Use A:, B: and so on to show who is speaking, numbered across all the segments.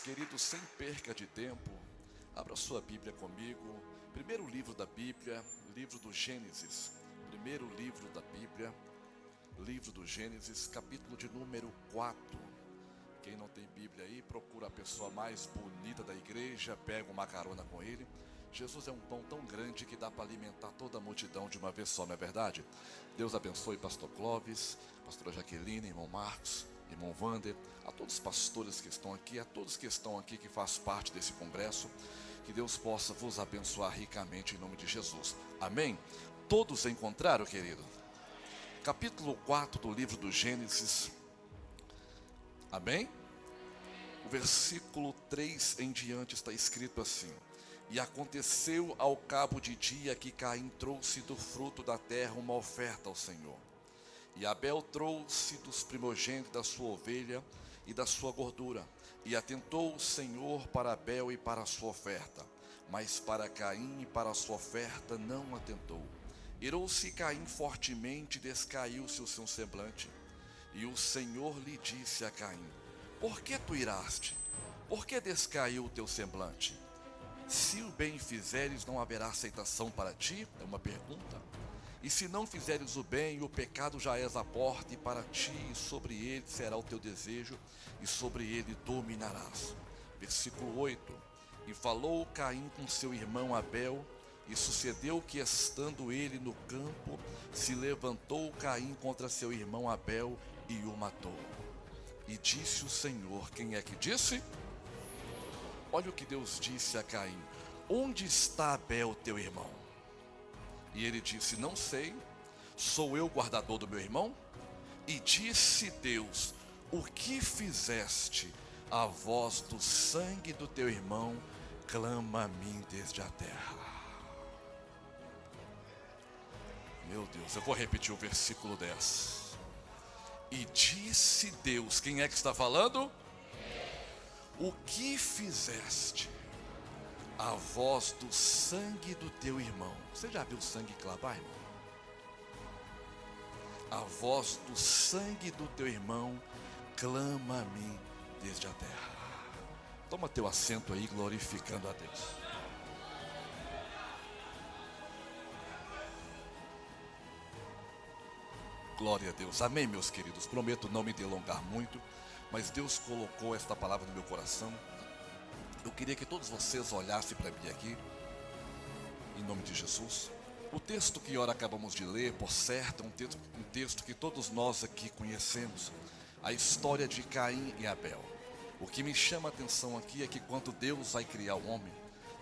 A: Queridos, sem perca de tempo, abra sua Bíblia comigo. Primeiro livro da Bíblia, livro do Gênesis. Primeiro livro da Bíblia, livro do Gênesis, capítulo de número 4. Quem não tem Bíblia aí, procura a pessoa mais bonita da igreja, pega uma carona com ele. Jesus é um pão tão grande que dá para alimentar toda a multidão de uma vez só, não é verdade? Deus abençoe pastor Clóvis, pastora Jaqueline, irmão Marcos, irmão Wander, a todos os pastores que estão aqui, a todos que estão aqui que faz parte desse congresso. Que Deus possa vos abençoar ricamente em nome de Jesus. Amém? Todos encontraram, querido? Capítulo 4 do livro do Gênesis. Amém? O versículo 3 em diante está escrito assim: E aconteceu ao cabo de dia que Caim trouxe do fruto da terra uma oferta ao Senhor. E Abel trouxe dos primogênitos da sua ovelha e da sua gordura. E atentou o Senhor para Abel e para a sua oferta, mas para Caim e para a sua oferta não atentou. Irou-se Caim fortemente e descaiu-se o seu semblante. E o Senhor lhe disse a Caim: Por que tu iraste? Por que descaiu o teu semblante? Se o bem fizeres, não haverá aceitação para ti? É uma pergunta. E se não fizeres o bem, o pecado já és à porta, e para ti e sobre ele será o teu desejo, e sobre ele dominarás. Versículo 8. E falou Caim com seu irmão Abel, e sucedeu que, estando ele no campo, se levantou Caim contra seu irmão Abel e o matou. E disse o Senhor, quem é que disse? Olha o que Deus disse a Caim: Onde está Abel teu irmão? E ele disse: Não sei, sou eu guardador do meu irmão? E disse Deus: O que fizeste? A voz do sangue do teu irmão clama a mim desde a terra. Meu Deus, eu vou repetir o versículo 10. E disse Deus, quem é que está falando? O que fizeste? A voz do sangue do teu irmão. Você já viu sangue clavar, irmão? A voz do sangue do teu irmão clama a mim desde a terra. Toma teu assento aí, glorificando a Deus. Glória a Deus. Amém, meus queridos. Prometo não me delongar muito, mas Deus colocou esta palavra no meu coração. Eu queria que todos vocês olhassem para mim aqui, em nome de Jesus. O texto que ora acabamos de ler, por certo, é um texto que todos nós aqui conhecemos. A história de Caim e Abel. O que me chama a atenção aqui é que quando Deus vai criar o homem,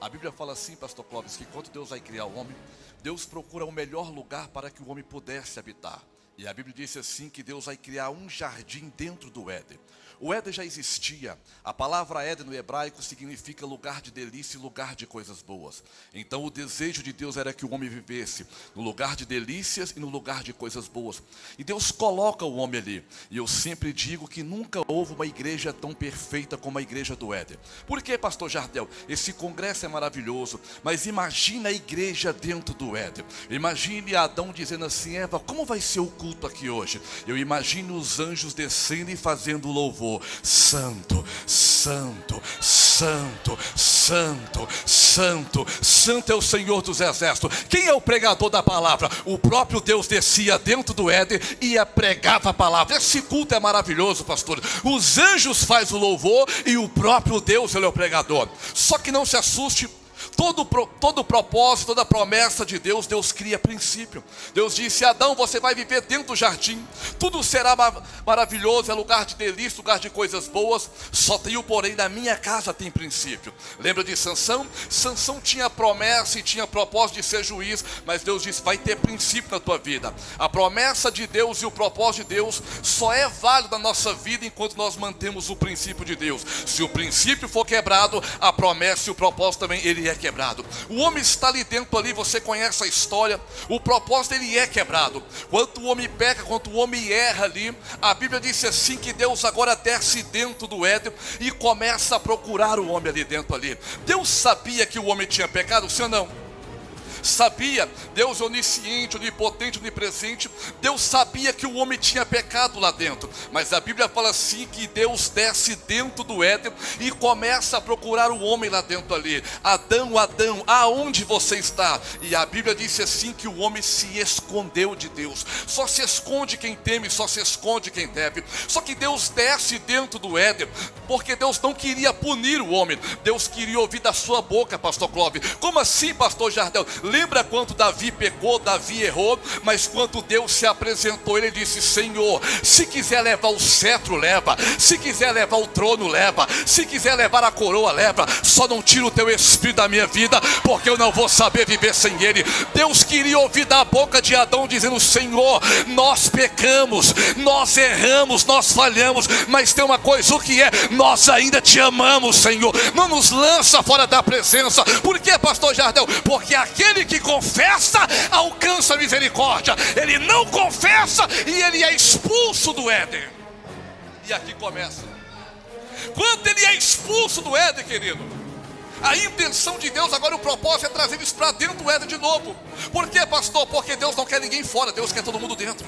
A: a Bíblia fala assim, pastor Clóvis, que quando Deus vai criar o homem, Deus procura o melhor lugar para que o homem pudesse habitar. E a Bíblia diz assim que Deus vai criar um jardim dentro do Éden. O Éden já existia. A palavra Éden no hebraico significa lugar de delícia e lugar de coisas boas. Então o desejo de Deus era que o homem vivesse no lugar de delícias e no lugar de coisas boas. E Deus coloca o homem ali. E eu sempre digo que nunca houve uma igreja tão perfeita como a igreja do Éden. Por que, pastor Jardel? Esse congresso é maravilhoso, mas imagina a igreja dentro do Éden. Imagine Adão dizendo assim: Eva, como vai ser o culto aqui hoje? Eu imagino os anjos descendo e fazendo louvor. Santo, santo, santo, santo, santo, santo é o Senhor dos exércitos. Quem é o pregador da palavra? O próprio Deus descia dentro do Éden e pregava a palavra. Esse culto é maravilhoso, pastor. Os anjos fazem o louvor e o próprio Deus, ele é o pregador. Só que não se assuste. Todo propósito, toda promessa de Deus, Deus cria princípio. Deus disse: Adão, você vai viver dentro do jardim, tudo será maravilhoso, é lugar de delícia, lugar de coisas boas. Só tem o porém, na minha casa tem princípio. Lembra de Sansão? Sansão tinha promessa e tinha propósito de ser juiz, mas Deus disse: vai ter princípio na tua vida. A promessa de Deus e o propósito de Deus só é válido na nossa vida enquanto nós mantemos o princípio de Deus. Se o princípio for quebrado, a promessa e o propósito também, ele é quebrado. O homem está ali dentro ali, você conhece a história. O propósito, ele é quebrado. Quando o homem peca, quando o homem erra ali, a Bíblia diz assim que Deus agora desce dentro do Éden e começa a procurar o homem ali dentro ali. Deus sabia que o homem tinha pecado, sim ou não? sabia, Deus onisciente, onipotente, onipresente, Deus sabia que o homem tinha pecado lá dentro. Mas a Bíblia fala assim que Deus desce dentro do Éden e começa a procurar o homem lá dentro ali. Adão, Adão, aonde você está? E a Bíblia disse assim que o homem se escondeu de Deus. Só se esconde quem teme, só se esconde quem deve. Só que Deus desce dentro do Éden, porque Deus não queria punir o homem. Deus queria ouvir da sua boca, pastor Clóvis. Como assim, pastor Jardel? Lembra quando Davi pecou, Davi errou, mas quando Deus se apresentou, ele disse: Senhor, se quiser levar o cetro, leva. Se quiser levar o trono, leva. Se quiser levar a coroa, leva. Só não tira o teu espírito da minha vida, porque eu não vou saber viver sem ele. Deus queria ouvir da boca de Adão dizendo: Senhor, nós pecamos, nós erramos, nós falhamos, mas tem uma coisa, o que é? Nós ainda te amamos, Senhor. Não nos lança fora da presença. Por que, pastor Jardel? Porque aquele que confessa alcança misericórdia. Ele não confessa e ele é expulso do Éden. E aqui começa. Quando ele é expulso do Éden, querido, a intenção de Deus agora, o propósito é trazer eles para dentro do Éden de novo. Por quê, pastor? Porque Deus não quer ninguém fora, Deus quer todo mundo dentro.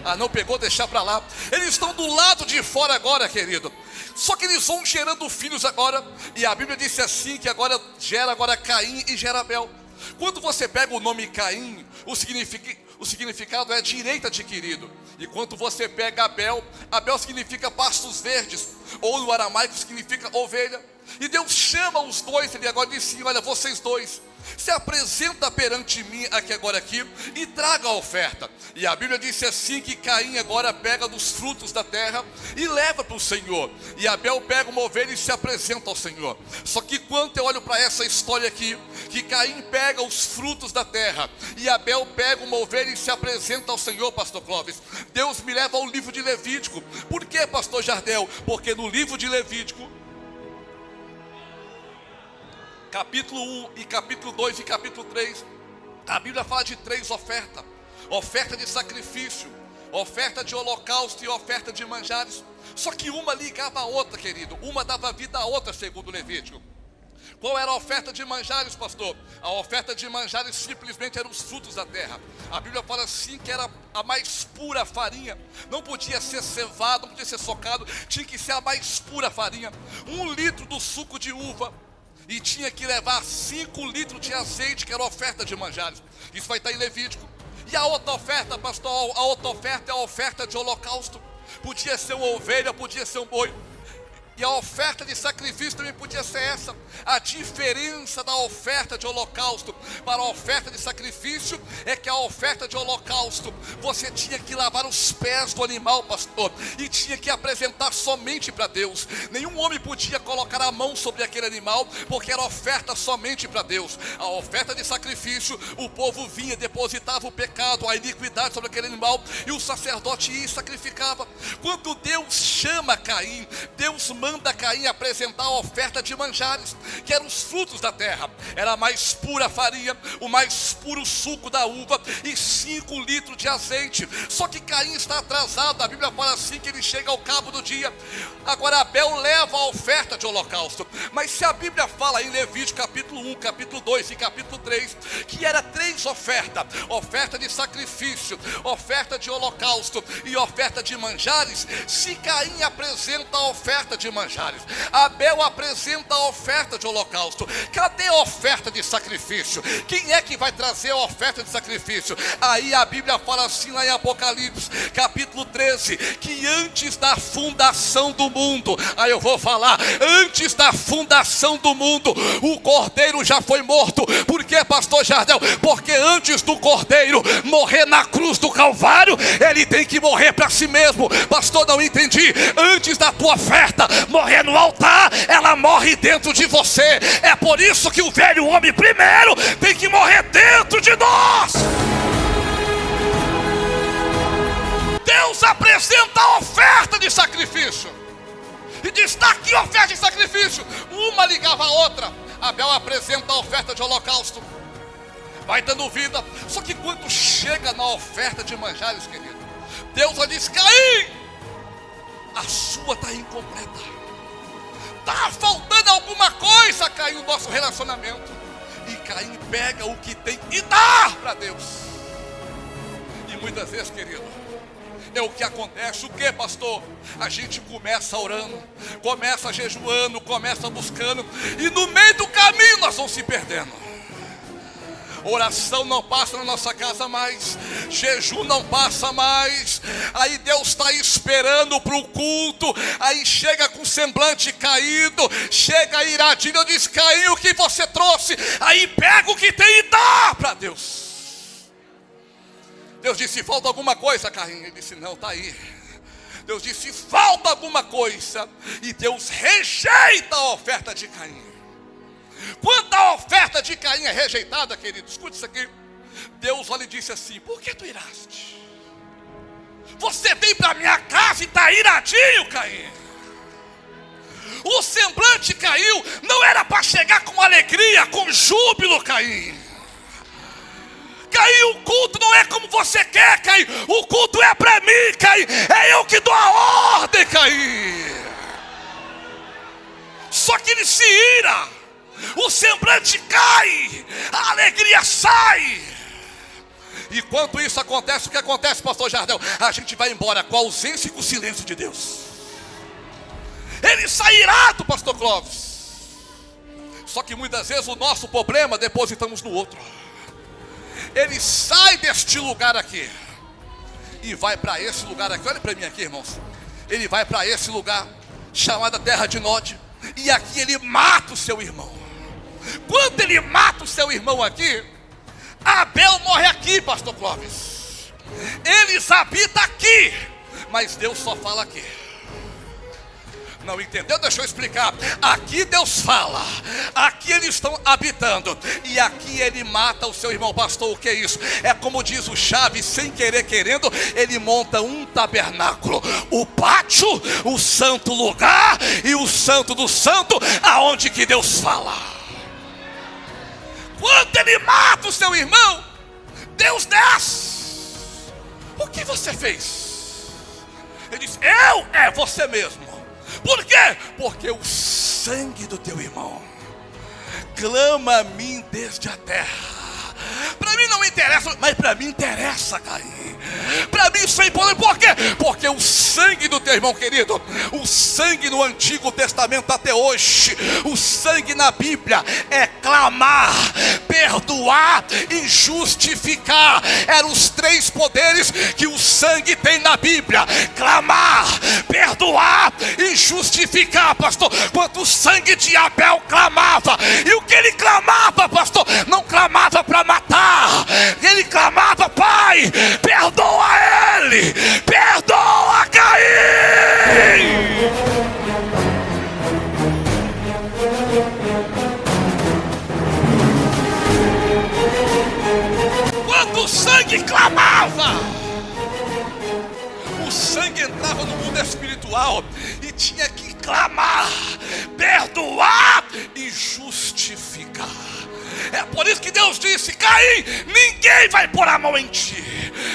A: Ah, não pegou, deixar para lá. Eles estão do lado de fora agora, querido. Só que eles vão gerando filhos agora. E a Bíblia disse assim, que agora gera agora Caim e gera Abel. Quando você pega o nome Caim, o significado é direito adquirido. E quando você pega Abel, Abel significa pastos verdes, ou no aramaico significa ovelha. E Deus chama os dois, ele agora disse: olha, vocês dois, se apresenta perante mim aqui e traga a oferta. E a Bíblia disse assim que Caim agora pega dos frutos da terra e leva para o Senhor. E Abel pega uma ovelha e se apresenta ao Senhor. Só que quando eu olho para essa história aqui, que Caim pega os frutos da terra e Abel pega uma ovelha e se apresenta ao Senhor, pastor Clóvis, Deus me leva ao livro de Levítico. Por que, pastor Jardel? Porque no livro de Levítico, capítulo 1 e capítulo 2 e capítulo 3, a Bíblia fala de 3 ofertas: oferta de sacrifício, oferta de holocausto e oferta de manjares. Só que uma ligava a outra, querido, uma dava vida a outra, segundo Levítico. Qual era a oferta de manjares, pastor? A oferta de manjares simplesmente eram os frutos da terra. A Bíblia fala assim que era a mais pura farinha. Não podia ser cevado, não podia ser socado, tinha que ser a mais pura farinha. 1 litro do suco de uva, e tinha que levar 5 litros de azeite, que era a oferta de manjares. Isso vai estar em Levítico. E a outra oferta, pastor, a outra oferta é a oferta de holocausto. Podia ser uma ovelha, podia ser um boi. E a oferta de sacrifício também podia ser essa. A diferença da oferta de holocausto para a oferta de sacrifício é que a oferta de holocausto, você tinha que lavar os pés do animal, pastor, e tinha que apresentar somente para Deus. Nenhum homem podia colocar a mão sobre aquele animal, porque era oferta somente para Deus. A oferta de sacrifício, o povo vinha, depositava o pecado, a iniquidade sobre aquele animal, e o sacerdote ia e sacrificava. Quando Deus chama Caim, Deus manda Caim apresentar a oferta de manjares, que eram os frutos da terra. Era a mais pura farinha, o mais puro suco da uva e 5 litros de azeite. Só que Caim está atrasado. A Bíblia fala assim que ele chega ao cabo do dia. Agora Abel leva a oferta de holocausto. Mas se a Bíblia fala em Levítico capítulo 1, capítulo 2 e capítulo 3, que era 3 ofertas: oferta de sacrifício, oferta de holocausto e oferta de manjares. Se Caim apresenta a oferta de manjares, Abel apresenta a oferta de holocausto, cadê a oferta de sacrifício? Quem é que vai trazer a oferta de sacrifício? Aí a Bíblia fala assim lá em Apocalipse capítulo 13, que antes da fundação do mundo, aí eu vou falar, antes da fundação do mundo, o cordeiro já foi morto. Por que, pastor Jardel? Porque antes do cordeiro morrer na cruz do Calvário, ele tem que morrer para si mesmo. Pastor, não entendi. Antes da tua oferta morrer no altar, ela morre dentro de você. É por isso que o velho homem primeiro tem que morrer dentro de nós. Deus apresenta a oferta de sacrifício e diz: está aqui a oferta de sacrifício. Uma ligava a outra. Abel apresenta a oferta de holocausto, vai dando vida. Só que quando chega na oferta de manjares, querido, Deus vai dizer: Caim, a sua está incompleta. Está faltando alguma coisa, Caim, no nosso relacionamento. E Caim pega o que tem e dá para Deus. E muitas vezes, querido, é o que acontece. O que, pastor? A gente começa orando, começa jejuando, começa buscando, e no meio do caminho nós vamos se perdendo. Oração não passa na nossa casa mais, jejum não passa mais. Aí Deus está esperando para o culto, aí chega com semblante caído, chega iradinho, diz: Caim, o que você trouxe? Aí pega o que tem e dá para Deus. Deus disse: falta alguma coisa, Caim? Ele disse: não, está aí. Deus disse: falta alguma coisa. E Deus rejeita a oferta de Caim. Quando a oferta de Caim é rejeitada, querido, escute isso aqui. Deus olha e disse assim: por que tu iraste? Você vem para minha casa e está iradinho, Caim. O semblante caiu, não era para chegar com alegria, com júbilo, Caim. Caim, o culto não é como você quer, Caim. O culto é para mim, Caim. É eu que dou a ordem, Caim. Só que ele se ira, o semblante cai, a alegria sai. E quando isso acontece, o que acontece, pastor Jardel? A gente vai embora com a ausência e com o silêncio de Deus. Ele sai irado, pastor Clóvis. Só que muitas vezes o nosso problema depositamos no outro. Ele sai deste lugar aqui e vai para esse lugar aqui. Olha para mim aqui, irmãos. Ele vai para esse lugar chamado Terra de Nod, e aqui ele mata o seu irmão. Quando ele mata o seu irmão aqui, Abel morre aqui, pastor Clóvis. Eles habitam aqui, mas Deus só fala aqui. Não entendeu? Deixa eu explicar. Aqui Deus fala, aqui eles estão habitando, e aqui ele mata o seu irmão. Pastor, o que é isso? É como diz o Chaves, sem querer querendo, ele monta um tabernáculo, o pátio, o santo lugar e o santo do santo, aonde que Deus fala. Quando ele mata o seu irmão, Deus desce. O que você fez? Ele diz: eu? É você mesmo. Por quê? Porque o sangue do teu irmão clama a mim desde a terra. Para mim não interessa, mas para mim interessa, Caim. Para mim isso é importante. Por quê? Porque o sangue do teu irmão, querido, o sangue no Antigo Testamento até hoje, o sangue na Bíblia é clamar, perdoar e justificar. Eram os três poderes que o sangue tem na Bíblia: clamar, perdoar e justificar, pastor. Quando o sangue de Abel clamava, e o que ele clamava, pastor? Não clamava para matar, ele clamava: Pai, perdoa ele, perdoa Caim. Quando o sangue clamava, o sangue entrava no mundo espiritual e tinha que clamar, perdoar e justificar. É por isso que Deus disse: Caim, ninguém vai pôr a mão em ti.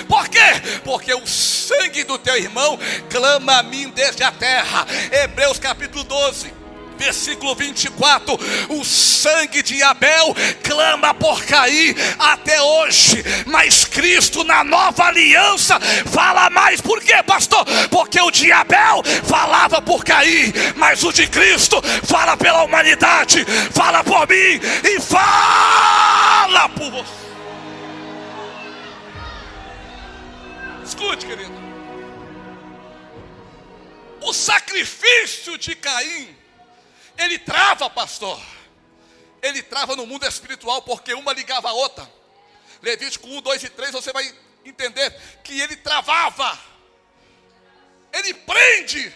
A: Por quê? Porque o sangue do teu irmão clama a mim desde a terra. Hebreus capítulo 12, versículo 24: o sangue de Abel clama por Caim até hoje, mas Cristo na nova aliança fala mais. Por quê, pastor? Porque o de Abel falava por Caim, mas o de Cristo fala pela humanidade, fala por mim e fala por você. Escute, querido, o sacrifício de Caim, ele trava, pastor. Ele trava no mundo espiritual, porque uma ligava a outra. Levítico 1, 2 e 3, você vai entender que ele travava, ele prende,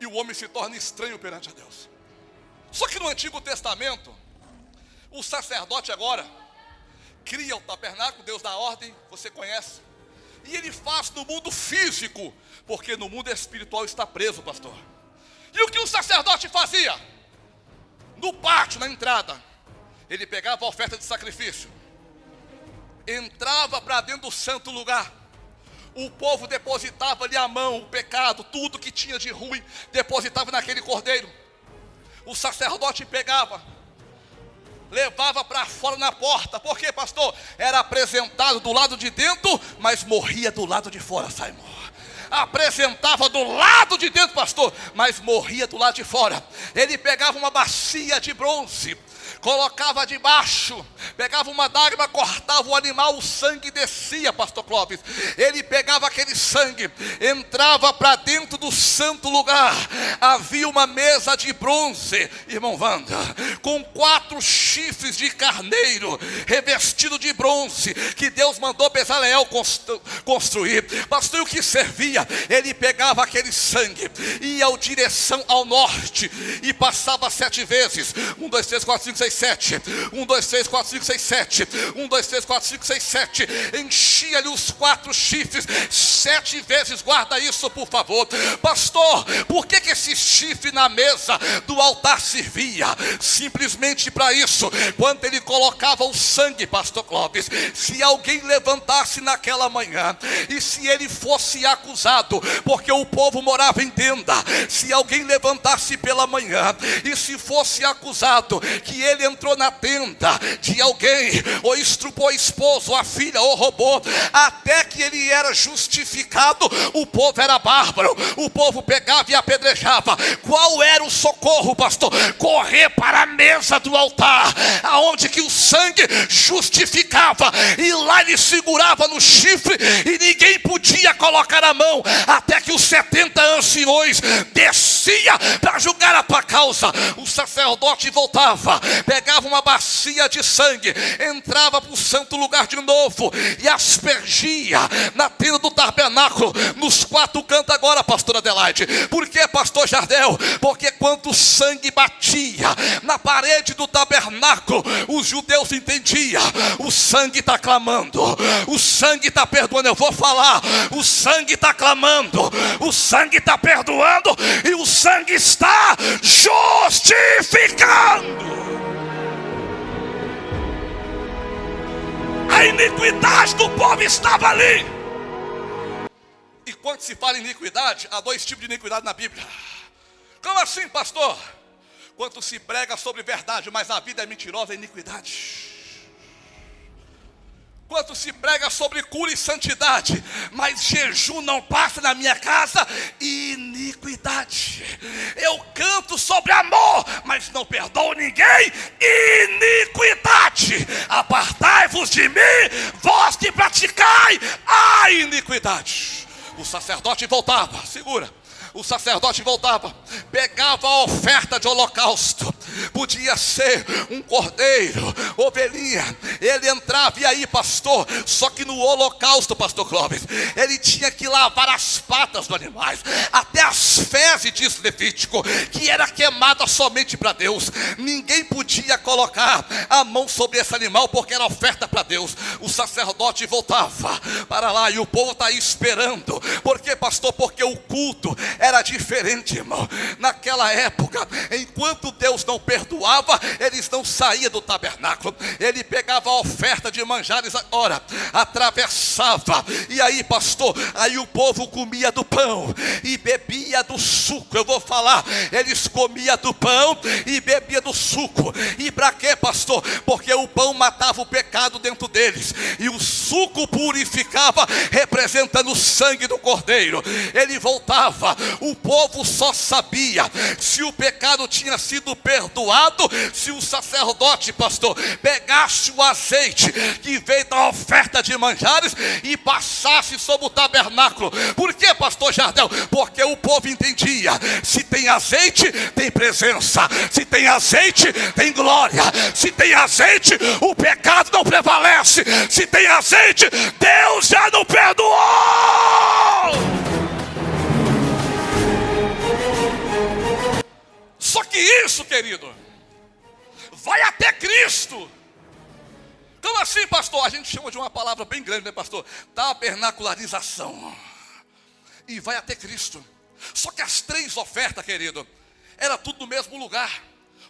A: e o homem se torna estranho perante a Deus. Só que no Antigo Testamento, o sacerdote agora cria o tabernáculo, Deus dá ordem, você conhece, e ele faz no mundo físico, porque no mundo espiritual está preso, pastor. E o que o sacerdote fazia? No pátio, na entrada, ele pegava a oferta de sacrifício, entrava para dentro do santo lugar. O povo depositava ali a mão, o pecado, tudo que tinha de ruim, depositava naquele cordeiro. O sacerdote pegava, levava para fora na porta. Por quê, pastor? Era apresentado do lado de dentro, mas morria do lado de fora, Simon. Apresentava do lado de dentro, pastor, mas morria do lado de fora. Ele pegava uma bacia de bronze, colocava debaixo, pegava uma adaga, cortava o animal, o sangue descia, pastor Clóvis. Ele pegava aquele sangue, entrava para dentro do santo lugar. Havia uma mesa de bronze, irmão Wanda, com 4 chifres de carneiro, revestido de bronze, que Deus mandou Bezaleel construir. Pastor, o que servia? Ele pegava aquele sangue, ia em direção ao norte, e passava 7 vezes. 1, 2, 3, 4, 5, 6, 7. 1, 2, 3, 4, 5, 6, 7. 1, 2, 3, 4, 5, 6, 7. Enchia-lhe os 4 chifres 7 vezes. Guarda isso, por favor. Pastor, por que esse chifre na mesa do altar servia? Simplesmente para isso. Quando ele colocava o sangue, pastor Clóvis, se alguém levantasse naquela manhã, e se ele fosse acusado, porque o povo morava em tenda, se alguém levantasse pela manhã, e se fosse acusado que ele entrou na tenda de alguém, ou estrupou a esposa, ou a filha, ou roubou, até que ele era justificado, o povo era bárbaro, o povo pegava e apedrejava. Qual era o socorro, pastor? Correr para a mesa do altar, aonde que o sangue justificava, e lá ele segurava no chifre, e ninguém podia colocar a mão, até que os 70 anciões descia para julgar a tua causa. O sacerdote voltava, pegava uma bacia de sangue, entrava para o santo lugar de novo, e aspergia na tenda do tabernáculo, nos 4 cantos. Agora, pastor Adelaide, por que, pastor Jardel? Porque quando o sangue batia na parede do tabernáculo, os judeus entendiam: o sangue está clamando, o sangue está perdoando. Eu vou falar: o sangue está clamando, o sangue está perdoando, e o sangue está justificando. A iniquidade do povo estava ali. E quando se fala em iniquidade, há 2 tipos de iniquidade na Bíblia. Como assim, pastor? Quando se prega sobre verdade, mas a vida é mentirosa, é iniquidade. Quando se prega sobre cura e santidade, mas jejum não passa na minha casa, iniquidade. Eu canto sobre amor, mas não perdoo ninguém, iniquidade. Apartai-vos de mim, vós que praticai a iniquidade. O sacerdote voltava, segura. O sacerdote voltava, pegava a oferta de holocausto, podia ser um cordeiro, ovelhinha. Ele entrava, e aí, pastor? Só que no holocausto, pastor Clóvis, ele tinha que lavar as patas dos animais, até as fezes, diz Levítico, que era queimada somente para Deus. Ninguém podia colocar a mão sobre esse animal, porque era oferta para Deus. O sacerdote voltava para lá, e o povo está aí esperando. Por quê, pastor? Porque o culto era diferente, irmão. Naquela época, enquanto Deus não perdoava, eles não saíam do tabernáculo. Ele pegava a oferta de manjares agora, atravessava, e aí, pastor, aí o povo comia do pão e bebia do suco. Eu vou falar, eles comiam do pão e bebia do suco. E para quê, pastor? Porque o pão matava o pecado dentro deles, e o suco purificava, representando o sangue do cordeiro. Ele voltava, o povo só sabia se o pecado tinha sido perdoado se o sacerdote, pastor, pegasse o azeite que veio da oferta de manjares e passasse sobre o tabernáculo. Por que, pastor Jardel? Porque o povo entendia: se tem azeite, tem presença; se tem azeite, tem glória; se tem azeite, o pecado não prevalece; se tem azeite, Deus já não perdoou. Só que isso, querido, vai até Cristo. Então assim, pastor, a gente chama de uma palavra bem grande, né, pastor? Tabernacularização. E vai até Cristo. Só que as 3 ofertas, querido, era tudo no mesmo lugar: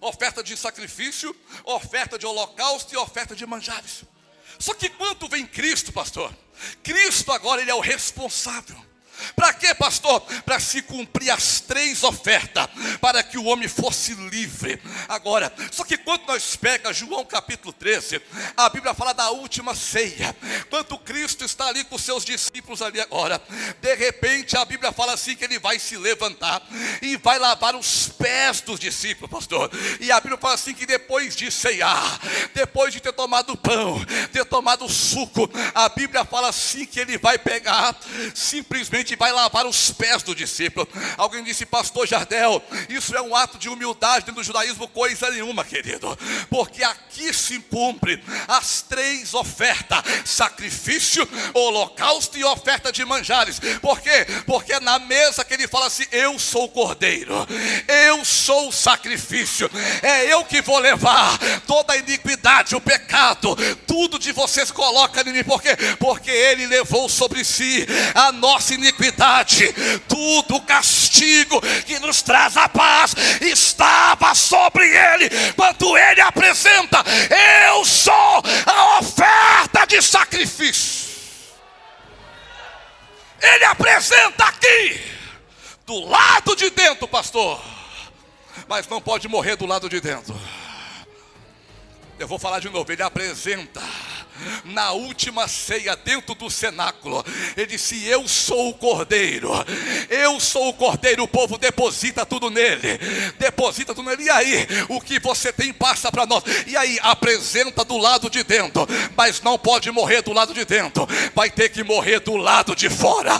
A: oferta de sacrifício, oferta de holocausto e oferta de manjares. Só que quando vem Cristo, pastor, Cristo agora ele é o responsável. Para quê, pastor? Para se cumprir as 3 ofertas, para que o homem fosse livre. Agora, só que quando nós pega João capítulo 13, a Bíblia fala da última ceia, quando Cristo está ali com seus discípulos ali agora, de repente a Bíblia fala assim que ele vai se levantar e vai lavar os pés dos discípulos, pastor. E a Bíblia fala assim que depois de ceiar, depois de ter tomado pão, ter tomado suco, a Bíblia fala assim que ele vai pegar, simplesmente vai lavar os pés do discípulo. Alguém disse: pastor Jardel, isso é um ato de humildade dentro do judaísmo? Coisa nenhuma, querido, porque aqui se cumpre as 3 ofertas: sacrifício, holocausto e oferta de manjares. Por quê? Porque é na mesa que ele fala assim: eu sou o cordeiro, eu sou o sacrifício, é eu que vou levar toda a iniquidade, o pecado, tudo de vocês coloca em mim. Por quê? Porque ele levou sobre si a nossa iniquidade, tudo o castigo que nos traz a paz estava sobre ele, quando ele apresenta: eu sou a oferta de sacrifício. Ele apresenta aqui, do lado de dentro, pastor, mas não pode morrer do lado de dentro. Eu vou falar de novo. Ele apresenta na última ceia, dentro do cenáculo, ele disse: eu sou o cordeiro, eu sou o cordeiro. O povo deposita tudo nele, deposita tudo nele. E aí, o que você tem passa para nós. E aí, apresenta do lado de dentro, mas não pode morrer do lado de dentro, vai ter que morrer do lado de fora.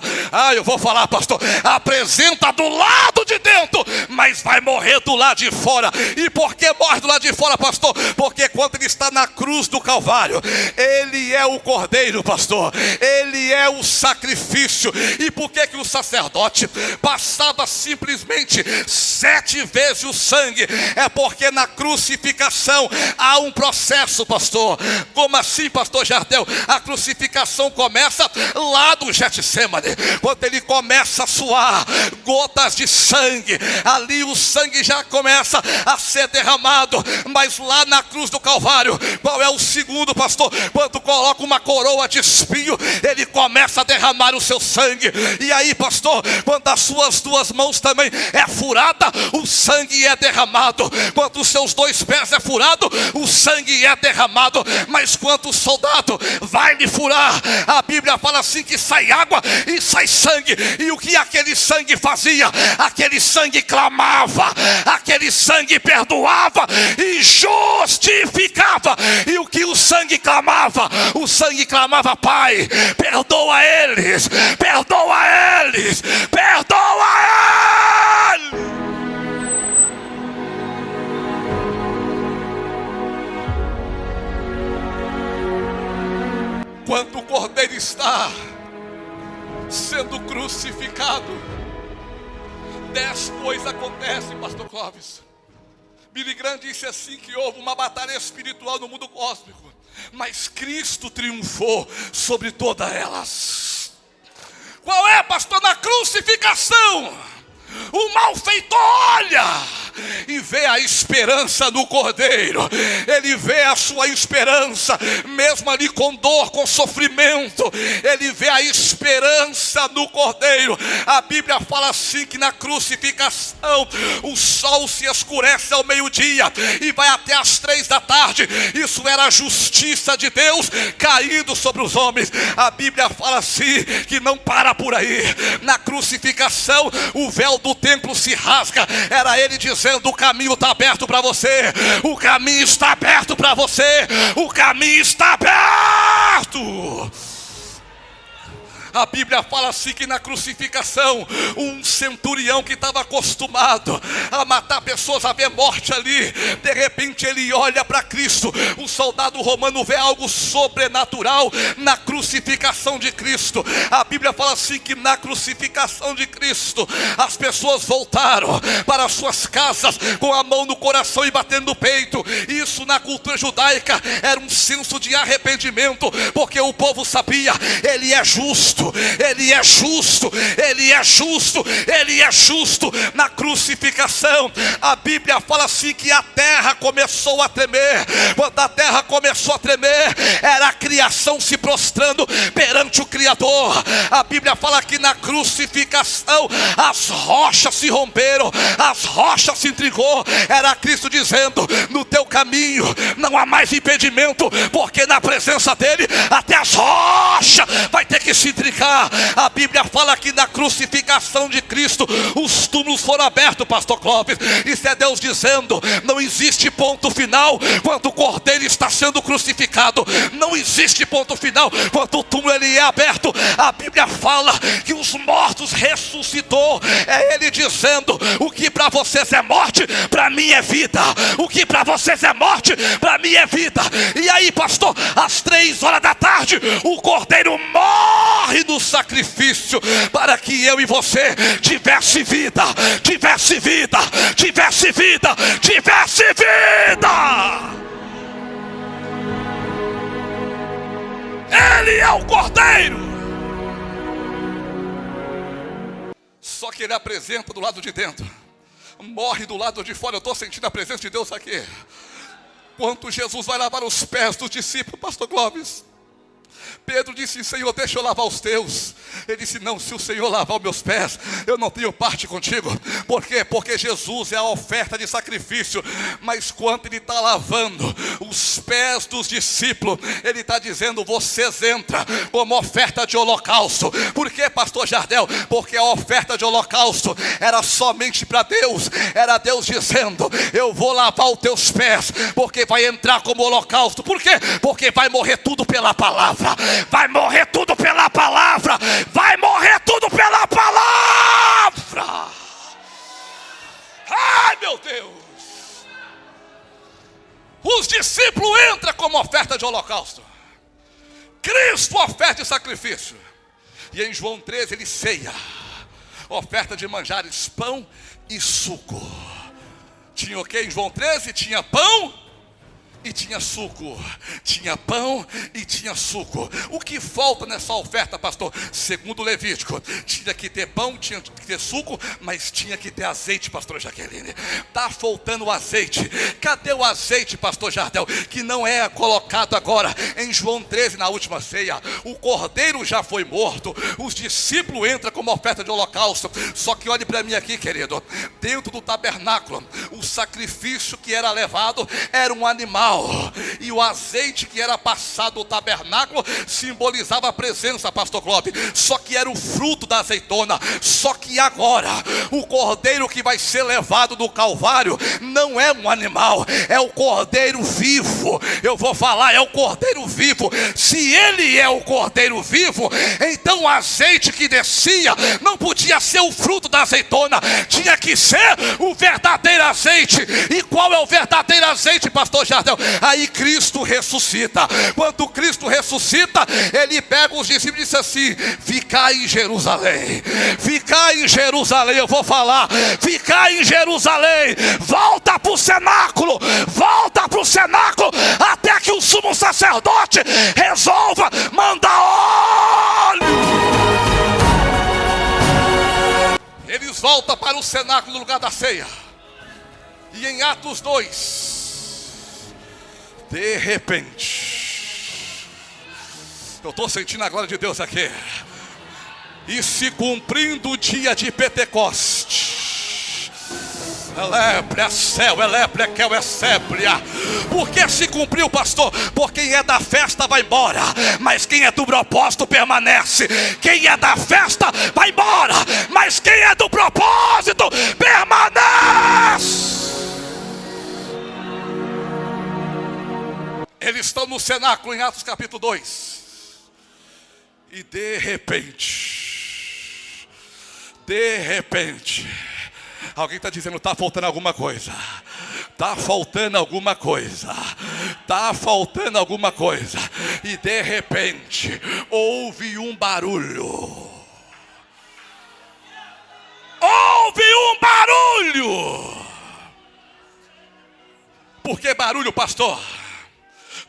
A: Eu vou falar, pastor, apresenta do lado de dentro, mas vai morrer do lado de fora. E por que morre do lado de fora, pastor? Porque quando ele está na cruz do Calvário, ele é o cordeiro, pastor, ele é o sacrifício. E por que o sacerdote passava simplesmente 7 vezes o sangue? É porque na crucificação há um processo, pastor. Como assim, pastor Jardel? A crucificação começa lá do Getsemane, quando ele começa a suar gotas de sangue, ali o sangue já começa a ser derramado. Mas lá na cruz do Calvário, qual é o segundo, pastor? Quando coloca uma coroa de espinho, ele começa a derramar o seu sangue. E aí, pastor, quando as suas 2 mãos também é furada, o sangue é derramado. Quando os seus 2 pés é furado, o sangue é derramado. Mas quando o soldado vai lhe furar, a Bíblia fala assim que sai água e sai sangue. E o que aquele sangue fazia? Aquele sangue clamava, aquele sangue perdoava e justificava. E o que o sangue clamava? O sangue clamava: Pai, perdoa eles, perdoa eles, perdoa eles. Quando o cordeiro está sendo crucificado, 10 coisas acontecem, pastor Clóvis. Billy Graham disse assim que houve uma batalha espiritual no mundo cósmico, mas Cristo triunfou sobre todas elas. Qual é, pastor? Na crucificação, o malfeitor olha e vê a esperança no cordeiro. Ele vê a sua esperança, mesmo ali com dor, com sofrimento, ele vê a esperança no cordeiro. A Bíblia fala assim que na crucificação o sol se escurece ao meio-dia e vai até às 3 da tarde. Isso era a justiça de Deus caindo sobre os homens. A Bíblia fala assim que não para por aí. Na crucificação o véu do templo se rasga. Era ele dizendo: o caminho está aberto para você, o caminho está aberto para você, o caminho está aberto. A Bíblia fala assim que na crucificação, um centurião que estava acostumado a matar pessoas, a ver morte ali, de repente ele olha para Cristo. Um soldado romano vê algo sobrenatural na crucificação de Cristo. A Bíblia fala assim que na crucificação de Cristo, as pessoas voltaram para suas casas com a mão no coração e batendo no peito. Isso na cultura judaica era um senso de arrependimento, porque o povo sabia: ele é justo, justo, Ele é justo, Ele é justo, Ele é justo. Na crucificação, a Bíblia fala assim que a terra começou a tremer. Quando a terra começou a tremer, era a criação se prostrando perante o Criador. A Bíblia fala que na crucificação as rochas se romperam, as rochas se intrigou. Era Cristo dizendo: no teu caminho não há mais impedimento, porque na presença dele até as rochas vai ter que se intrigar. A Bíblia fala que na crucificação de Cristo os túmulos foram abertos, pastor Clóvis. Isso é Deus dizendo: não existe ponto final quando o Cordeiro está sendo crucificado. Não existe ponto final quando o túmulo ele é aberto. A Bíblia fala que os mortos ressuscitou. É Ele dizendo: o que para vocês é morte, para mim é vida. O que para vocês é morte, para mim é vida. E aí, pastor, às 3 horas da tarde, o Cordeiro morre no sacrifício para que eu e você tivesse vida, tivesse vida, tivesse vida, tivesse vida. Ele é o Cordeiro. Só que ele apresenta do lado de dentro, morre do lado de fora. Eu estou sentindo a presença de Deus aqui. Quando Jesus vai lavar os pés dos discípulos, pastor Clóvis, Pedro disse: Senhor, deixa eu lavar os teus. Ele disse: não, se o Senhor lavar os meus pés, eu não tenho parte contigo. Por quê? Porque Jesus é a oferta de sacrifício. Mas quando ele está lavando os pés dos discípulos, ele está dizendo: vocês entram como oferta de holocausto. Por quê, pastor Jardel? Porque a oferta de holocausto era somente para Deus. Era Deus dizendo: eu vou lavar os teus pés, porque vai entrar como holocausto. Por quê? Porque vai morrer tudo pela palavra. Vai morrer tudo pela palavra. Vai morrer tudo pela palavra. Ai, meu Deus. Os discípulos entram como oferta de holocausto. Cristo, oferta de sacrifício. E em João 13 ele ceia. Oferta de manjares, pão e suco. Tinha o que em João 13? Tinha pão e tinha suco. Tinha pão e tinha suco. O que falta nessa oferta, pastor? Segundo o Levítico, tinha que ter pão, tinha que ter suco, mas tinha que ter azeite, pastor Jaqueline. Está faltando o azeite. Cadê o azeite, pastor Jardel? Que não é colocado agora em João 13, na última ceia. O cordeiro já foi morto. Os discípulos entram como oferta de holocausto. Só que olhe para mim aqui, querido. Dentro do tabernáculo, o sacrifício que era levado era um animal. E o azeite que era passado no tabernáculo simbolizava a presença, pastor Clóvis. Só que era o fruto da azeitona. Só que agora o cordeiro que vai ser levado do Calvário não é um animal, é o cordeiro vivo. Eu vou falar, é o cordeiro vivo. Se ele é o cordeiro vivo, então o azeite que descia não podia ser o fruto da azeitona, tinha que ser o verdadeiro azeite. E qual é o verdadeiro azeite, pastor Jardel? Aí Cristo ressuscita. Quando Cristo ressuscita, ele pega os discípulos e diz assim: ficai em Jerusalém, ficai em Jerusalém. Eu vou falar, ficai em Jerusalém, volta para o cenáculo, volta para o cenáculo, até que o sumo sacerdote resolva mandar óleo. Eles voltam para o cenáculo no lugar da ceia. E em Atos 2, de repente, eu estou sentindo a glória de Deus aqui. E se cumprindo o dia de Pentecostes, Elébria, céu, Elébria, quel, Essébria. Por que se cumpriu, pastor? Porque quem é da festa vai embora, mas quem é do propósito permanece. Quem é da festa vai embora, mas quem é do propósito permanece. Eles estão no cenáculo em Atos capítulo 2. E de repente, alguém está dizendo: está faltando alguma coisa. Está faltando alguma coisa. Está faltando alguma coisa. E de repente, houve um barulho. Houve um barulho. Por que barulho, pastor?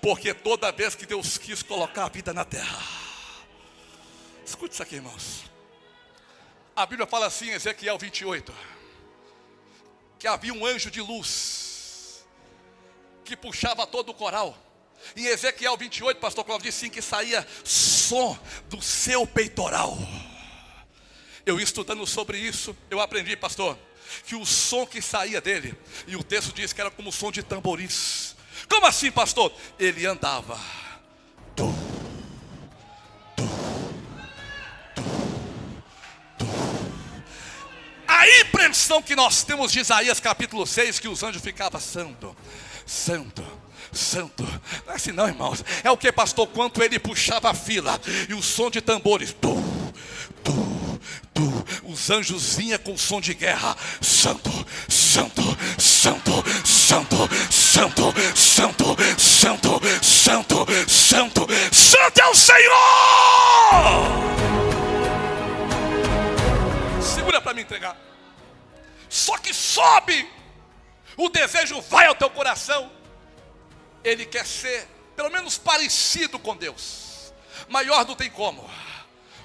A: Porque toda vez que Deus quis colocar a vida na terra, Escute isso aqui, irmãos. A Bíblia fala assim em Ezequiel 28, que havia um anjo de luz que puxava todo o coral. Em Ezequiel 28, pastor Cláudio disse assim, que saía som do seu peitoral. Eu estudando sobre isso, eu aprendi, pastor, que o som que saía dele, e o texto diz que era como o som de tamborins. Como assim, pastor? Ele andava. A impressão que nós temos de Isaías capítulo 6, que os anjos ficavam santo, santo, santo. Não é assim não, irmãos. É o que, pastor? Quanto ele puxava a fila e o som de tambores, os anjos vinham com som de guerra. Santo, santo, santo, santo, santo, santo, santo, santo, santo, santo é o Senhor. Segura para me entregar. Só que sobe, o desejo vai ao teu coração. Ele quer ser pelo menos parecido com Deus. Maior não tem como.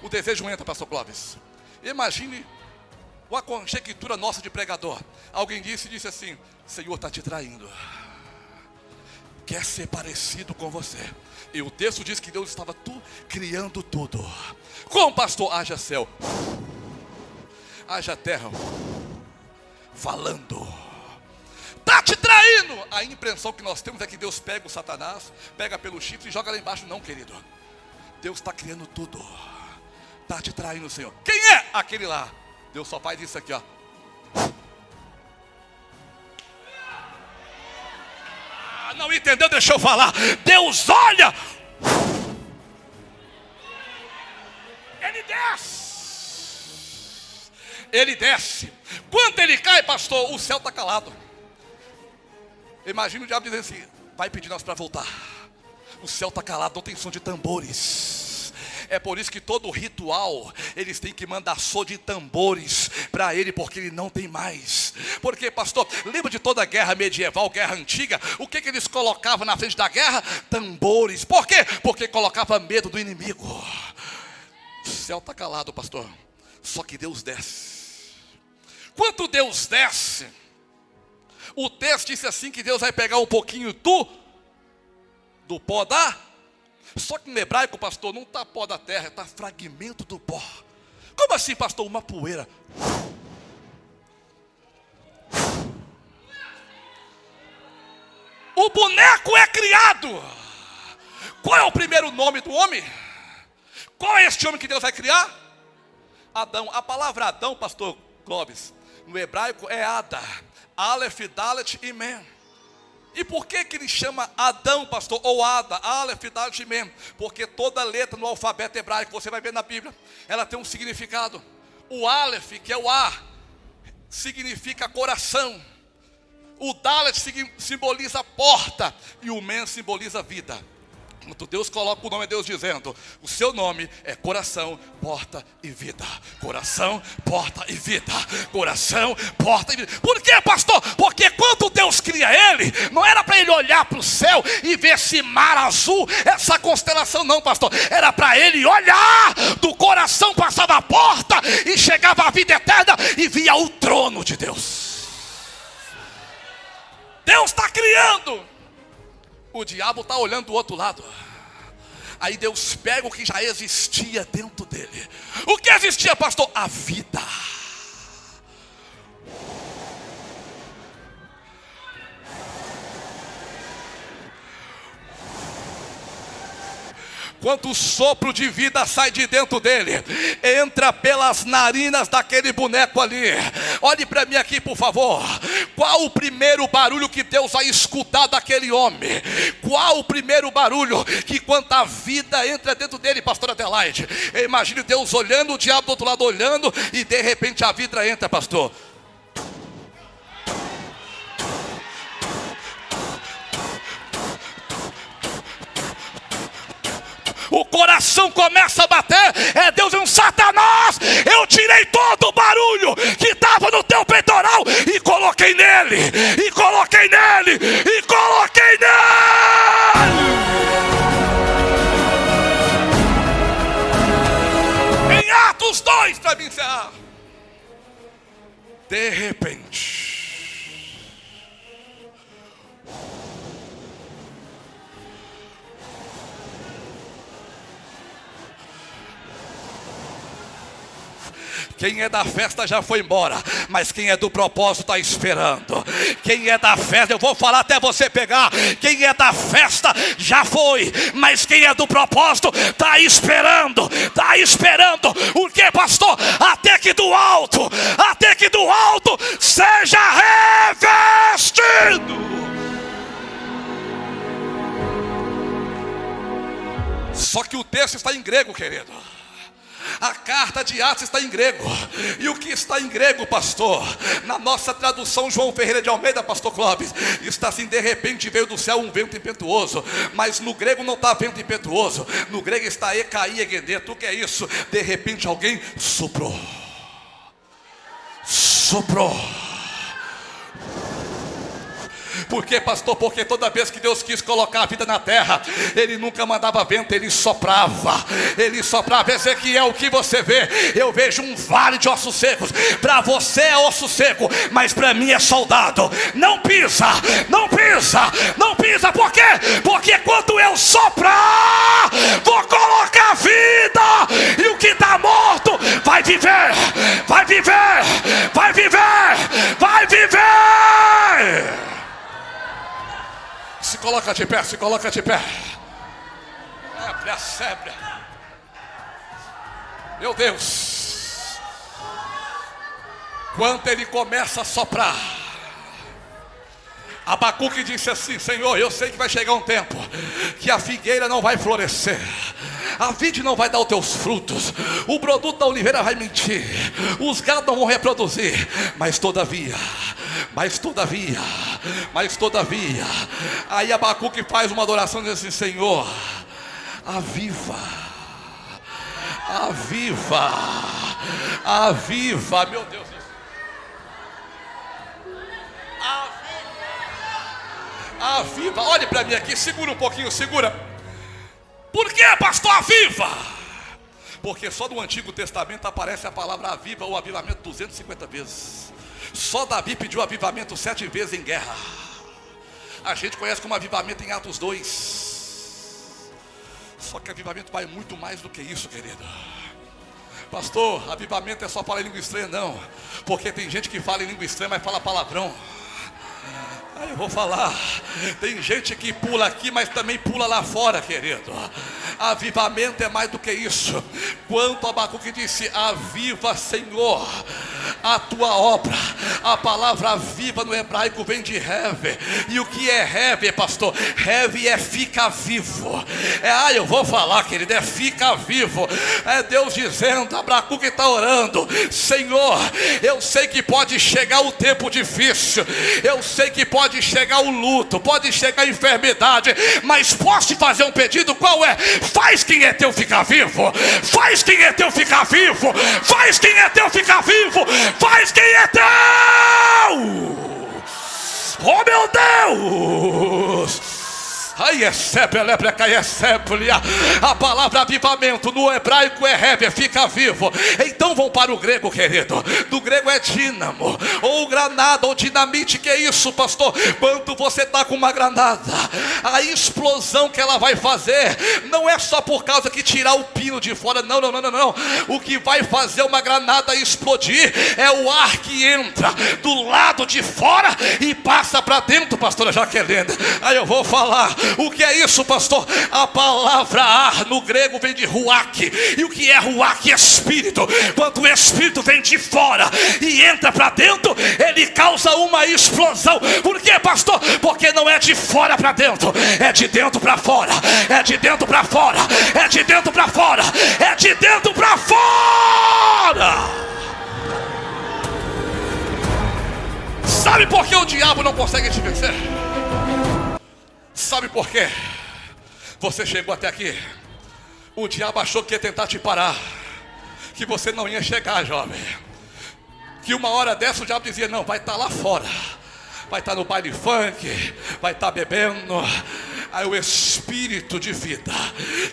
A: O desejo entra, pastor Clóvis. Imagine uma conjectura nossa de pregador. Alguém disse assim: Senhor está te traindo, quer ser parecido com você. E o texto diz que Deus estava criando tudo. Como, pastor? Haja céu, haja terra, falando. Está te traindo. A impressão que nós temos é que Deus pega o Satanás, pega pelo chifre e joga lá embaixo. Não, querido. Deus está criando tudo. Está te traindo, Senhor. Quem é aquele lá? Deus só faz isso aqui, ó. Não entendeu? Deixa eu falar. Deus olha. Ele desce. Ele desce. Quando ele cai, pastor, o céu está calado. Imagina o diabo dizendo assim: vai pedir nós para voltar. O céu está calado, não tem som de tambores. É por isso que todo ritual, eles têm que mandar som de tambores para ele, porque ele não tem mais. Porque, pastor, lembra de toda a guerra medieval, guerra antiga? O que eles colocavam na frente da guerra? Tambores. Por quê? Porque colocava medo do inimigo. O céu está calado, pastor. Só que Deus desce. Quando Deus desce, o texto disse assim, que Deus vai pegar um pouquinho do pó da... Só que no hebraico, pastor, não está pó da terra, está fragmento do pó. Como assim, pastor? Uma poeira. O boneco é criado. Qual é o primeiro nome do homem? Qual é este homem que Deus vai criar? Adão. A palavra Adão, pastor Clóvis, no hebraico é Ada. Aleph, Dalet e Mem. E por que ele chama Adão, pastor, ou Ada, Aleph, Dalet e Mem? Porque toda letra no alfabeto hebraico, você vai ver na Bíblia, ela tem um significado. O Aleph, que é o A, significa coração. O Dalet simboliza porta. E o Mem simboliza vida. Quando Deus coloca o nome, é Deus dizendo: o seu nome é coração, porta e vida. Coração, porta e vida. Coração, porta e vida. Por quê, pastor? Porque quando Deus cria ele, não era para ele olhar para o céu e ver esse mar azul, essa constelação, não, pastor. Era para ele olhar, do coração passava a porta e chegava a vida eterna e via o trono de Deus. Deus está criando. O diabo está olhando do outro lado. Aí Deus pega o que já existia dentro dele. O que existia, pastor? A vida. Quando o sopro de vida sai de dentro dele, entra pelas narinas daquele boneco ali. Olhe para mim aqui, por favor. Qual o primeiro barulho que Deus vai escutar daquele homem? Qual o primeiro barulho que, quando a vida entra dentro dele, pastor Adelaide? Imagine Deus olhando, o diabo do outro lado olhando, e de repente a vida entra, pastor. O coração começa a bater. É Deus dizendo: Satanás, eu tirei todo o barulho que estava no teu peitoral e coloquei nele, e coloquei nele, e coloquei nele. Quem é da festa já foi embora, mas quem é do propósito está esperando. Quem é da festa, eu vou falar até você pegar. Quem é da festa já foi, mas quem é do propósito está esperando. Está esperando. O que, pastor? Até que do alto seja revestido. Só que o texto está em grego, querido. A carta de Atos está em grego. E o que está em grego, pastor? Na nossa tradução João Ferreira de Almeida, pastor Clóvis, está assim: de repente veio do céu um vento impetuoso. Mas no grego não está vento impetuoso. No grego está ecaí egeneto. O que é isso? De repente alguém soprou. Por quê, pastor? Porque toda vez que Deus quis colocar a vida na terra, Ele nunca mandava vento, Ele soprava. Ezequiel, o que você vê? Eu vejo um vale de ossos secos. Para você é osso seco, mas para mim é soldado. Não pisa. Por quê? Porque quando eu soprar, vou colocar vida. E o que está morto vai viver. Se coloca de pé. Sebre. Meu Deus. Quando ele começa a soprar, Abacuque disse assim: Senhor, eu sei que vai chegar um tempo que a figueira não vai florescer, a vide não vai dar os teus frutos, o produto da oliveira vai mentir, os gados não vão reproduzir, mas todavia, aí Abacuque faz uma adoração e diz assim: Senhor, aviva, meu Deus, aviva, olhe para mim aqui, segura um pouquinho, Por que, pastor, aviva? Porque só no Antigo Testamento aparece a palavra aviva ou avivamento 250 vezes. Só Davi pediu avivamento 7 vezes em guerra. A gente conhece como avivamento em Atos 2. Só que avivamento vai muito mais do que isso, querido. Pastor, avivamento é só falar em língua estranha? Não, porque tem gente que fala em língua estranha, mas fala palavrão. Aí eu vou falar, tem gente que pula aqui, mas também pula lá fora, querido. Avivamento é mais do que isso. Quanto Abacuque disse: aviva, Senhor, a tua obra. A palavra aviva no hebraico vem de Heve. E o que é Heve, pastor? Heve é fica vivo. Eu vou falar, querido, é fica vivo. É Deus dizendo, Abacuque está orando: Senhor, eu sei que pode chegar o tempo difícil, eu sei que pode chegar o luto, pode chegar a enfermidade, mas posso te fazer um pedido? Qual é? Faz quem é teu ficar vivo. Faz quem é teu ficar vivo. Oh, meu Deus! A palavra avivamento no hebraico é Heve, fica vivo. Então vão para o grego, querido. Do grego é dínamo, ou granada, ou dinamite. Que é isso, pastor? Quando você está com uma granada, a explosão que ela vai fazer não é só por causa que tirar o pino de fora. Não. O que vai fazer uma granada explodir é o ar que entra do lado de fora e passa para dentro, pastora Jaqueline. Aí eu vou falar. O que é isso, pastor? A palavra ar no grego vem de ruach. E o que é ruach? Espírito. Quando o espírito vem de fora e entra para dentro, ele causa uma explosão. Por quê, pastor? Porque não é de fora para dentro, é de dentro para fora. Sabe por que o diabo não consegue te vencer? Sabe por quê? Você chegou até aqui, o diabo achou que ia tentar te parar, que você não ia chegar, jovem. Que uma hora dessa o diabo dizia: não, vai estar lá fora, vai estar no baile funk, vai estar bebendo. Aí o Espírito de vida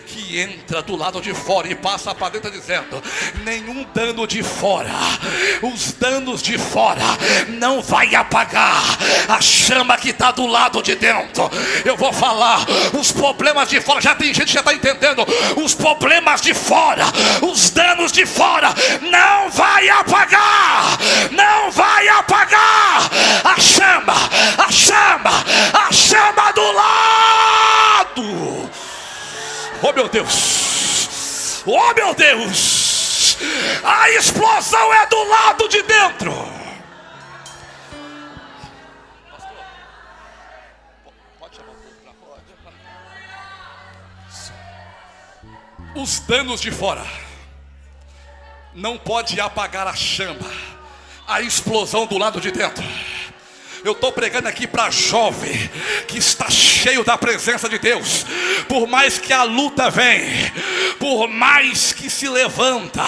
A: que entra do lado de fora e passa para dentro dizendo: nenhum dano de fora, os danos de fora não vai apagar a chama que está do lado de dentro. Eu vou falar, os problemas de fora, já tem gente que já está entendendo, os problemas de fora, os danos de fora não vai apagar, não vai apagar a chama, a chama, a chama do lado. Oh meu Deus, oh meu Deus, a explosão é do lado de dentro. Pastor, pode chamar um pouco para fora. Os danos de fora não pode apagar a chama, a explosão do lado de dentro. Eu estou pregando aqui para jovem que está cheio da presença de Deus. Por mais que a luta vem, por mais que se levanta,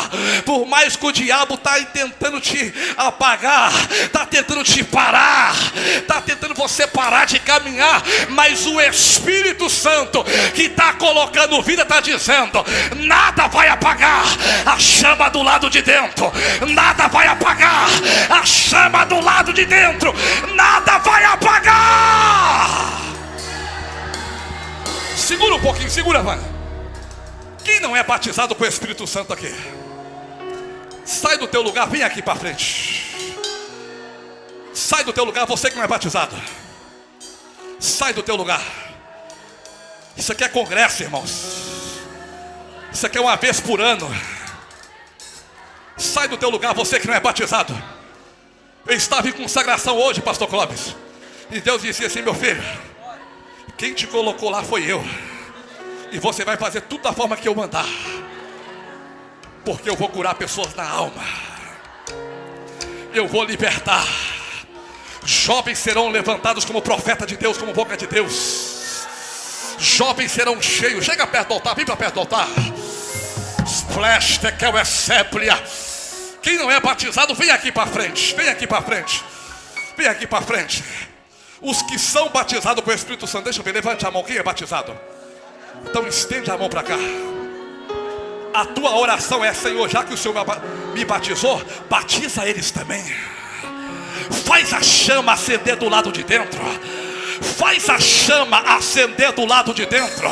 A: por mais que o diabo está tentando te apagar, está tentando te parar, está tentando você parar de caminhar, mas o Espírito Santo que está colocando vida está dizendo: nada vai apagar a chama do lado de dentro, nada vai apagar a chama do lado de dentro, nada vai apagar. Segura um pouquinho, segura, vai. Quem não é batizado com o Espírito Santo aqui? Sai do teu lugar, vem aqui para frente. Sai do teu lugar, você que não é batizado. Sai do teu lugar. Isso aqui é congresso, irmãos. Isso aqui é uma vez por ano. Sai do teu lugar, você que não é batizado. Eu estava em consagração hoje, pastor Clóvis, e Deus dizia assim: meu filho, quem te colocou lá foi eu, e você vai fazer tudo da forma que eu mandar, porque eu vou curar pessoas na alma, eu vou libertar. Jovens serão levantados como profeta de Deus, como boca de Deus. Jovens serão cheios. Chega perto do altar, vem para perto do altar. Splash, tekel, esséplia. Quem não é batizado, vem aqui para frente. Vem aqui para frente. Vem aqui para frente. Os que são batizados com o Espírito Santo, deixa eu ver, levante a mão. Quem é batizado? Então estende a mão para cá. A tua oração é: Senhor, já que o Senhor me batizou, batiza eles também. Faz a chama acender do lado de dentro. Faz a chama acender do lado de dentro.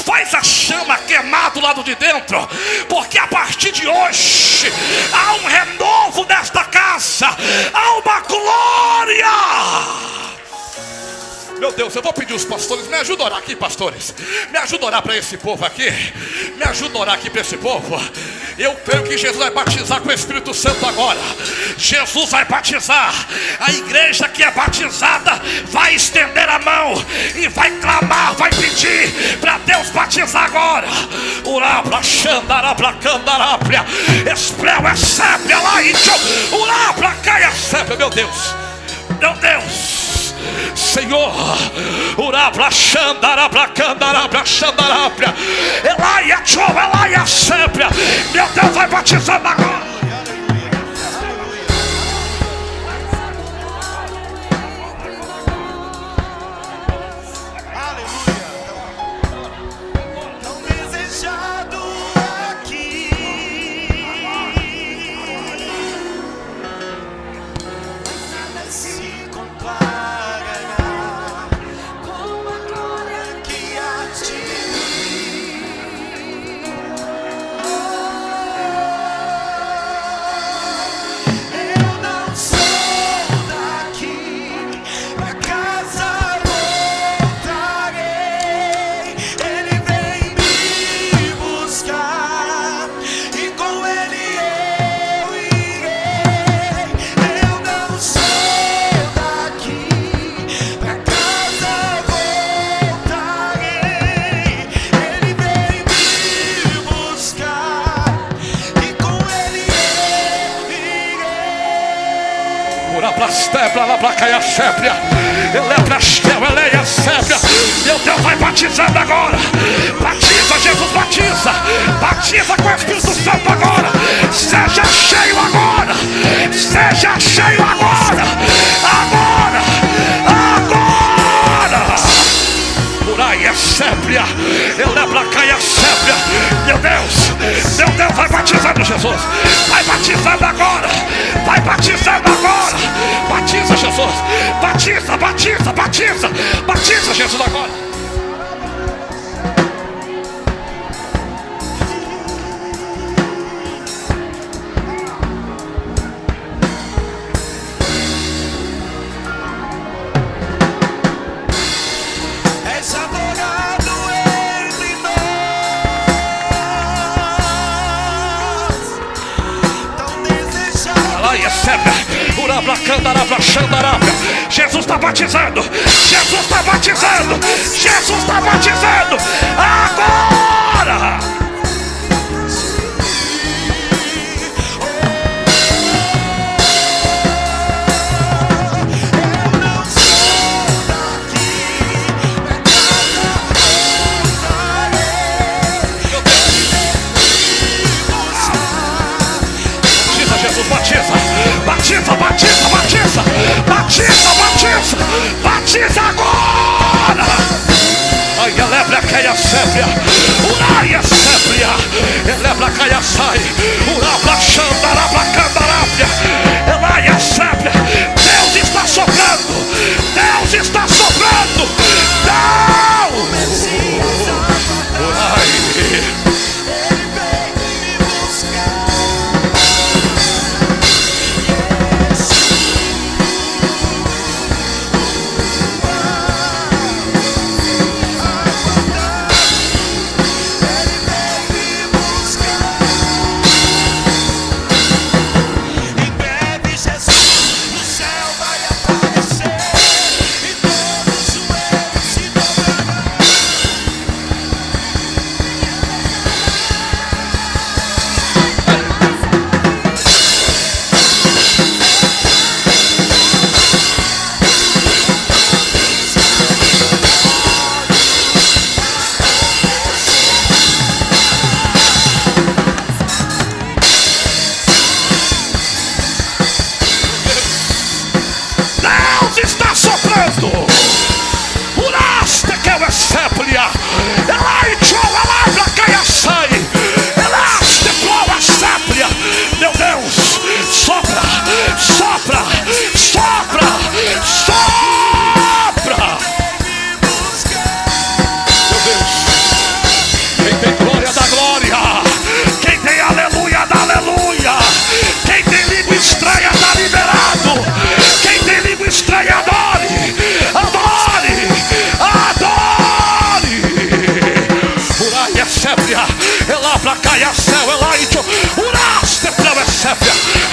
A: Faz a chama queimar do lado de dentro. Porque a partir de hoje há um renovo nesta casa. Há uma glória. Meu Deus, eu vou pedir os pastores, me ajuda a orar aqui, pastores. Me ajuda a orar para esse povo aqui. Me ajuda a orar aqui para esse povo. Eu creio que Jesus vai batizar com o Espírito Santo agora. Jesus vai batizar. A igreja que é batizada vai estender a mão e vai clamar, vai pedir para Deus batizar agora. Urabla, xandarabla, candarabla, espreu, é sépia, lá, itio, urabla, caia, sépia, meu Deus. Meu Deus. Senhor, urabla, xandarabla, candarabla, xandarabla, elaia, tchou, elaia, sépia. Meu Deus, vai batizando agora. Meu Deus, vai batizando agora. Batiza, Jesus, batiza. Batiza com o Espírito Santo agora. Seja cheio agora. Seja cheio agora. Agora. Agora. Por aí batizando, Jesus. Vai batizando agora. Vai batizando agora. Batiza, Jesus. Batiza, batiza, batiza. Batiza, Jesus, agora. Jesus está batizando. Jesus está batizando. Jesus está batizando. Agora. Batiza, batiza, batiza, batiza, batiza, batiza agora! Ai, elebra caia sépia, urai a sépia, elebra caia sai, urabla xandarabla candarápia, elai a sépia. Deus está soprando, Deus está soprando, Deus! Urai!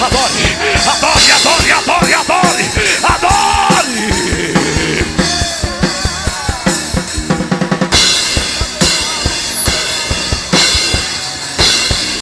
A: Adore, adore, adore, adore, adore.